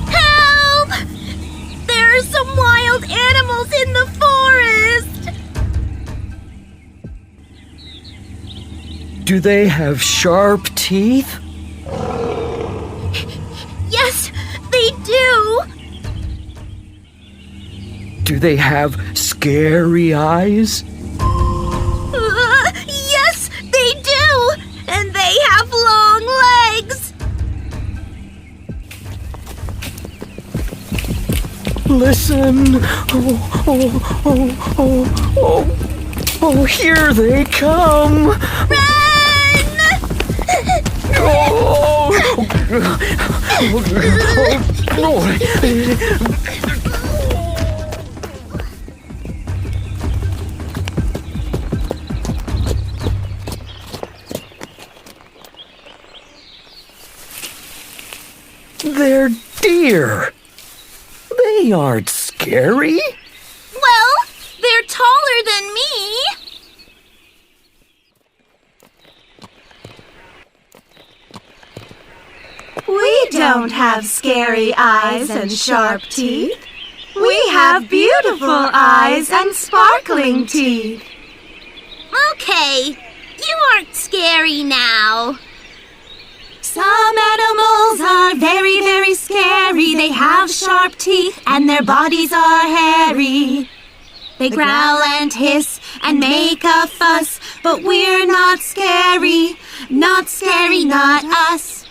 Help! There are some wild animals in the forest! Do they have sharp teeth? Yes, they do! Do they have scary eyes? Yes, they do! And they have long legs! Listen! Oh, here they come! Run! They're deer! They aren't scary! Well, they're taller than me! We don't have scary eyes and sharp teeth. We have beautiful eyes and sparkling teeth. Okay, you aren't scary now. Some animals are very, very scary. They have sharp teeth and their bodies are hairy. They growl and hiss and make a fuss, but we're not scary. Not scary, not us.